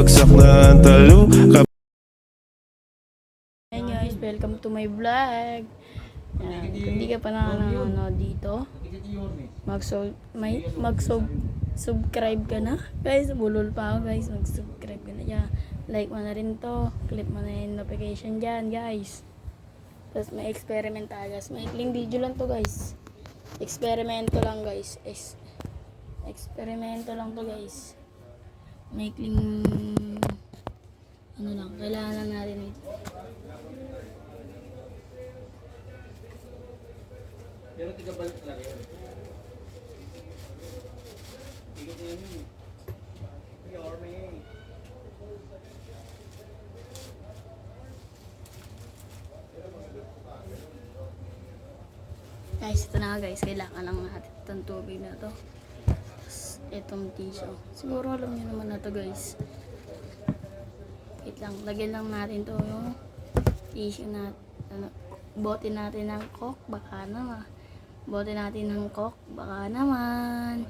bagsak na ang talo. Hey guys, welcome to my vlog. Yan. Kung hindi ka pa nanonood dito, subscribe ka na. Guys, bulol pa ako guys. Mag-subscribe ka na dyan. Like mo na rin to. Click mo na yung notification dyan guys. Tapos may experiment tayo guys. Maikling video lang to guys. Eksperimento lang guys. Eksperimento lang to guys. Maikling ano lang. Kailangan natin ito. Pero tiga balik talaga yun. Ikot na yun. Guys, ito na guys. Kailangan lang natin itong tubig na to. Tapos, itong tissue. Siguro alam niyo naman na to guys. Wait lang. Lagyan lang natin to yung tissue na bote natin ng coke. Baka naman. Bote natin ng coke. Baka naman.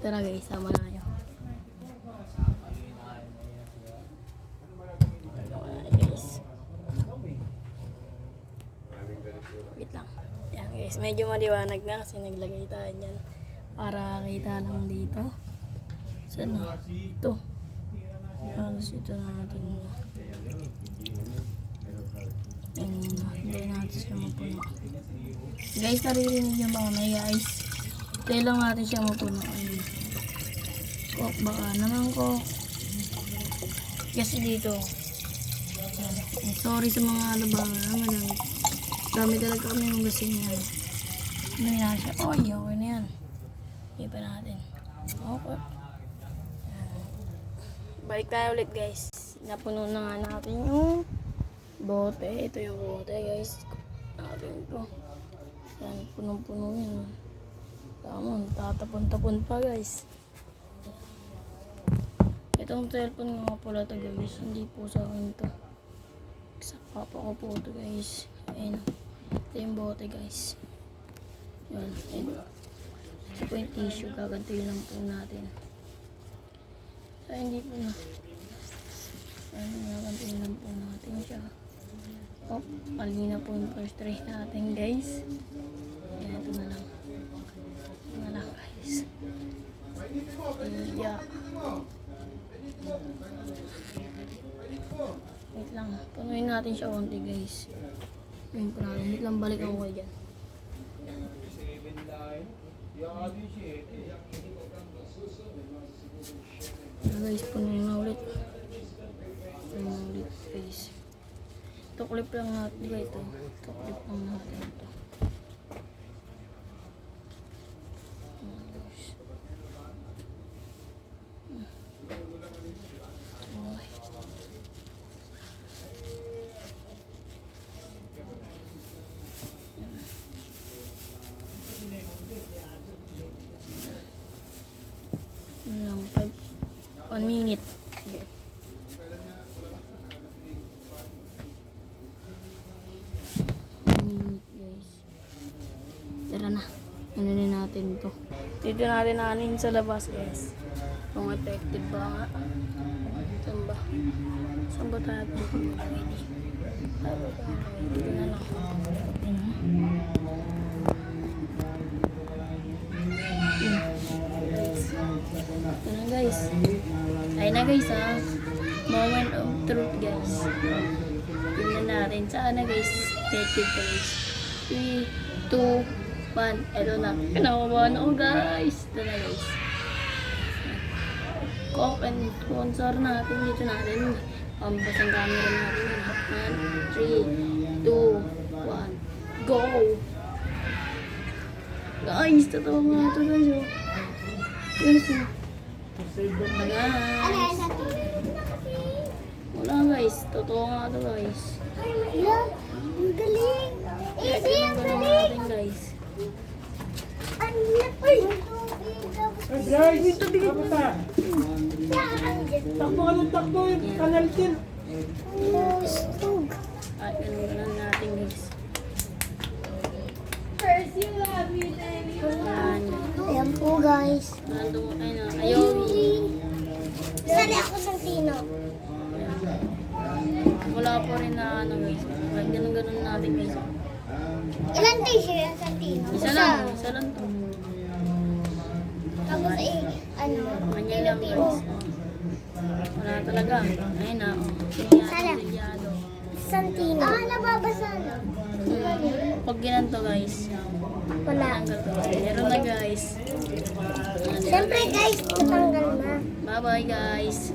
Tara guys, sama na kayo. Guys. Wait lang. Yan guys, medyo maliwanag na kasi naglagay tayo dyan. Para kita lang dito. Saan na? Ito. Tapos ito natin. Hindi natin siya mapuno. Guys, naririnig yung mga may guys. Kaya lang natin siya mapuno. Kok, baka naman ko. Kasi dito. Sorry sa mga alabangan. Dami talaga kami yung gusto niya. Hindi na siya. Oh, okay na yan. Ipa natin. Okay. Balik tayo ulit guys. Napuno na nga natin yung bote. Ito yung bote guys. Natin ito. Yan, punong-puno yan. Tama, tatapon-tapon pa guys. Itong cellphone nga pala ito guys. Hindi po sa akin ito. Sa papa ko po ito guys. Ayan. Ito yung bote guys. Yan. Ito po yung tissue. Gagantuin lang po natin. So, hindi po na. Ayan, gagantuin lang po natin siya. Oh, mali na po yung first try natin guys. Ayan, ito na lang. Ito na lang guys. Yeah. Wait lang. Punuin natin siya konti guys. Ayun po natin. Wait lang, balik ako kayo dyan. Guys, punuin na ulit. Punuin na ulit guys. Ito clip lang natin guys. Ito clip lang natin ito. Lang 1 minute. Okay. Guys. Tara na. Ano natin to. Dito natin nanin sa labas guys. Kung effective ba nga. Saan ba? Saan ba tayo? Ready. Dito na lang. Ito na guys. Ayun na guys ha. Moment of truth guys. Tingnan natin. Saan na guys? Effective guys. 3, 2, 1. Ito na. Pinakabahan ako guys. Ito na guys. Coke and sponsor natin. Dito natin. Pampas ang camera natin. 3, 2, 1. Go! Guys, totoo nga ito guys. Guys, guys. Wala guys, totoo nga ito guys. Ang galing! Easy, ang galing! Natin guys. Ay! Guys, kamusta? Takbo ka ng takbo yung kanal din. At ganun natin guys. First, you love me, then you love me. Ayan po guys. Nandun mo, ayun na, Ayowi. Sali ako sa Tino. Wala po rin na ano guys. Kahit ganun-ganun natin guys. Ilan t-shirt yan sa Tino? Isa lang to. Tapos ano, Kanya lang Tino. guys. Wala talaga. Ayun na, Sala. sinyado. Santino. Ah, nababasa na. Pag ginanto guys, Wala. tanggal to. Meron na guys. Siyempre guys, natanggal na. Bye bye guys.